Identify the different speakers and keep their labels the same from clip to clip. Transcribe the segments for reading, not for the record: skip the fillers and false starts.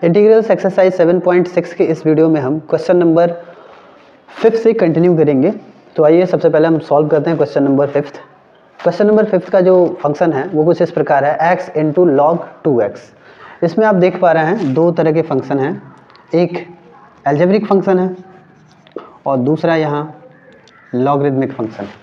Speaker 1: Integrals exercise 7.6 के इस video में हम क्वेश्चन नंबर 5 से कंटिन्यू करेंगे। तो आइए सबसे पहले हम सॉल्व करते हैं क्वेश्चन नंबर 5। क्वेश्चन नंबर 5 का जो फंक्शन है वो कुछ इस प्रकार है, x इंटू लॉग 2x। इसमें आप देख पा रहे हैं दो तरह के फंक्शन हैं, एक एल्जेब्रिक फंक्शन है और दूसरा यहाँ लॉगरिदमिक फंक्शन है।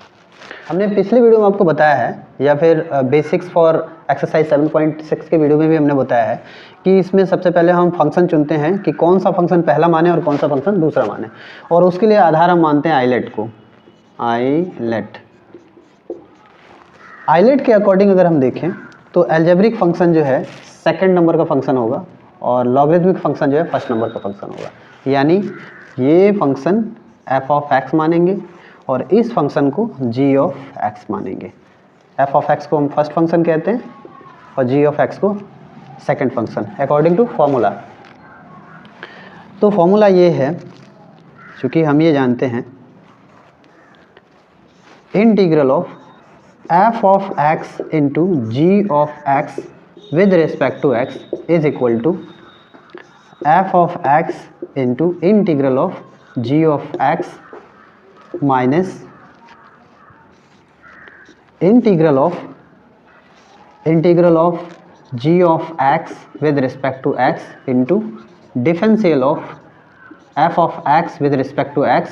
Speaker 1: हमने पिछले वीडियो में आपको बताया है या फिर बेसिक्स फॉर एक्सरसाइज 7.6 के वीडियो में भी हमने बताया है कि इसमें सबसे पहले हम फंक्शन चुनते हैं कि कौन सा फंक्शन पहला माने और कौन सा फंक्शन दूसरा माने, और उसके लिए आधार हम मानते हैं आइलेट को। आइलेट के अकॉर्डिंग अगर हम देखें तो एल्जेब्रिक फंक्शन जो है सेकंड नंबर का फंक्शन होगा और लॉगरिदमिक फंक्शन जो है फर्स्ट नंबर का फंक्शन होगा। यानी ये फंक्शन f ऑफ x मानेंगे और इस फंक्शन को g ऑफ x मानेंगे। f ऑफ x को हम फर्स्ट फंक्शन कहते हैं और g ऑफ x को second function, according to formula. तो फॉर्मूला ये है, चूँकि हम ये जानते हैं integral of f of x into g of x with respect to x is equal to f of x into integral of g of x minus integral of g of x with respect to x into differential of f of x with respect to x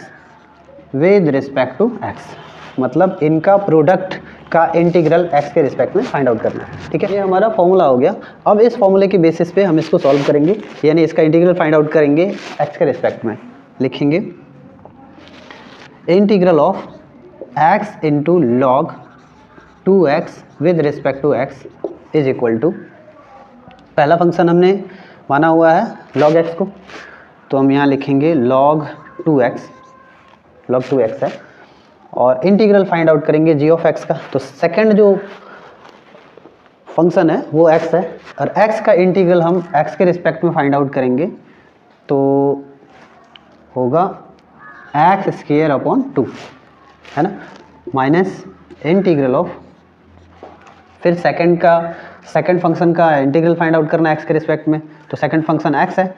Speaker 1: with respect to x। मतलब इनका product का integral x के respect में find out करना है। ठीक है, ये हमारा फॉर्मूला हो गया। अब इस फॉर्मूले की बेसिस पे हम इसको सॉल्व करेंगे, यानी इसका इंटीग्रल फाइंड आउट करेंगे x के रिस्पेक्ट में। लिखेंगे integral of x into log 2x with respect to x is equal to, पहला फंक्शन हमने माना हुआ है log x को, तो हम यहाँ लिखेंगे log 2x है, और इंटीग्रल फाइंड आउट करेंगे g ऑफ x का। तो सेकंड जो फंक्शन है वो x है और x का इंटीग्रल हम x के रिस्पेक्ट में फाइंड आउट करेंगे, तो होगा x स्क्वायर अपॉन 2, है ना, माइनस इंटीग्रल ऑफ, फिर सेकंड फंक्शन का इंटीग्रल फाइंड आउट करना x के रिस्पेक्ट में, तो सेकंड फंक्शन x है,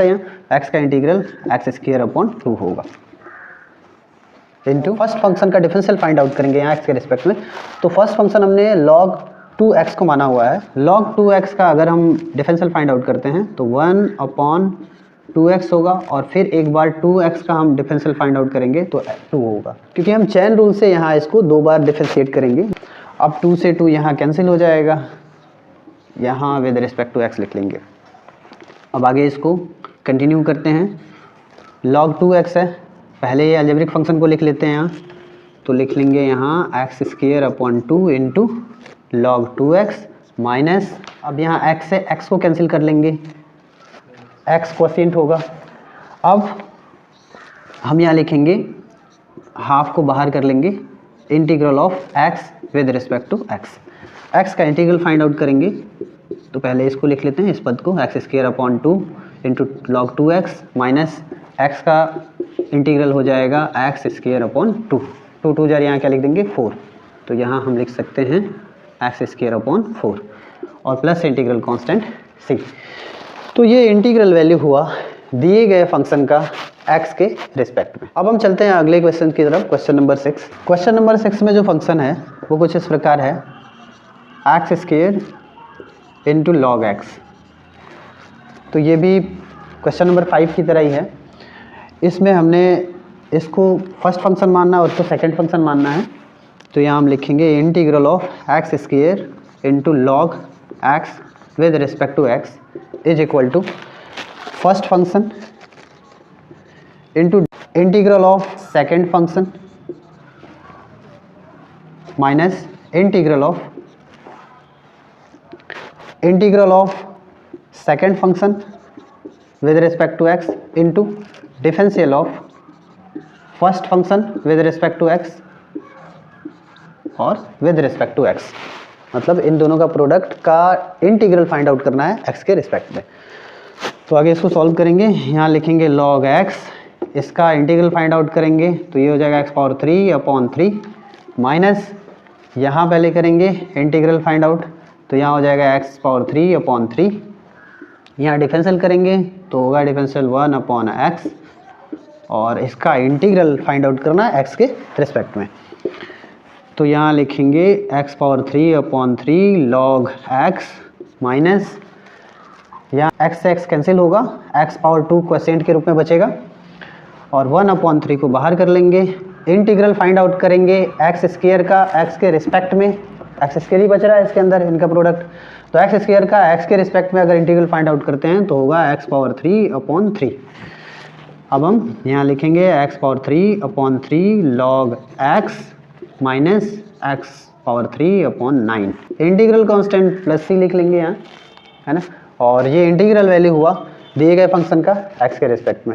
Speaker 1: यहाँ x का इंटीग्रल x स्क्वायर अपॉन 2 होगा इंटू फर्स्ट फंक्शन का डिफरेंशियल फाइंड आउट करेंगे यहाँ x के रिस्पेक्ट में। तो फर्स्ट फंक्शन हमने log 2x को माना हुआ है, log 2x का अगर हम डिफरेंशियल फाइंड आउट करते हैं तो 1 अपॉन 2x होगा, और फिर एक बार 2x का हम डिफरेंशियल फाइंड आउट करेंगे तो 2 होगा, क्योंकि हम चेन रूल से यहाँ इसको 2 बार डिफरेंशिएट करेंगे। अब 2 से 2 यहाँ कैंसिल हो जाएगा, यहाँ विद रिस्पेक्ट टू x लिख लेंगे। अब आगे इसको कंटिन्यू करते हैं, log 2x है, पहले ये अलजेब्रिक फंक्शन को लिख लेते हैं यहाँ, तो लिख लेंगे यहाँ x square upon 2 into log 2x minus, अब यहाँ x से x को कैंसिल कर लेंगे, x क्वोशिएंट होगा। अब हम यहाँ लिखेंगे हाफ को बाहर कर लेंगे, integral of x with respect to x का इंटीग्रल फाइंड आउट करेंगे, तो पहले इसको लिख लेते हैं इस पद को, x square upon 2 into log 2x minus x का इंटीग्रल हो जाएगा x स्क्वायर अपॉन 2 जार यहाँ क्या लिख देंगे 4, तो यहाँ हम लिख सकते हैं x स्क्वायर अपॉन 4 और प्लस इंटीग्रल कांस्टेंट c। तो ये इंटीग्रल वैल्यू हुआ दिए गए फंक्शन का x के रिस्पेक्ट में। अब हम चलते हैं अगले क्वेश्चन की तरफ, क्वेश्चन नंबर 6। क्वेश्चन नंबर 6 में जो फंक्शन है वो कुछ इस प्रकार है, x square into log x। तो ये भी क्वेश्चन नंबर 5 की तरह ही है, इसमें हमने इसको फर्स्ट फंक्शन मानना है और इसको सेकंड फंक्शन मानना है। तो यहाँ हम लिखेंगे integral of x square into log x with respect to x is equal to first function into integral of second function minus integral of second function with respect to x into differential of first function with respect to x और with respect to x। मतलब इन दोनों का product का integral find out करना है x के respect में। तो आगे इसको सॉल्व करेंगे, यहाँ लिखेंगे log x, इसका इंटीग्रल फाइंड आउट करेंगे तो ये हो जाएगा x पावर 3 अपॉन 3 माइनस यहाँ पहले करेंगे इंटीग्रल फाइंड आउट, तो यहाँ हो जाएगा एक्स पावर 3 अपॉन 3। यहाँ डिफरेंशियल करेंगे तो होगा डिफरेंशियल 1 अपॉन एक्स, और इसका इंटीग्रल फाइंड आउट करना है एक्स के रिस्पेक्ट में। तो यहाँ लिखेंगे x power 3 upon 3 log x minus, यहाँ एक्स से एक्स कैंसिल होगा, एक्स पावर 2 क्वोशिएंट के रूप में बचेगा, और 1 अपॉन 3 को बाहर कर लेंगे। इंटीग्रल फाइंड आउट करेंगे एक्स स्क्वायर का एक्स के रिस्पेक्ट में, एक्स स्क्वायर ही बच रहा है इसके अंदर इनका प्रोडक्ट, तो एक्स स्क्वायर का एक्स के रिस्पेक्ट में अगर इंटीग्रल फाइंड आउट करते हैं तो होगा एक्स पावर 3 अपॉन 3। अब हम यहाँ लिखेंगे x power 3 upon 3 log x minus x power 3 upon 9। Integral constant plus C लिख लेंगे यहाँ, है ना, और ये इंटीग्रल वैल्यू हुआ दिए गए फंक्शन का एक्स के रिस्पेक्ट में।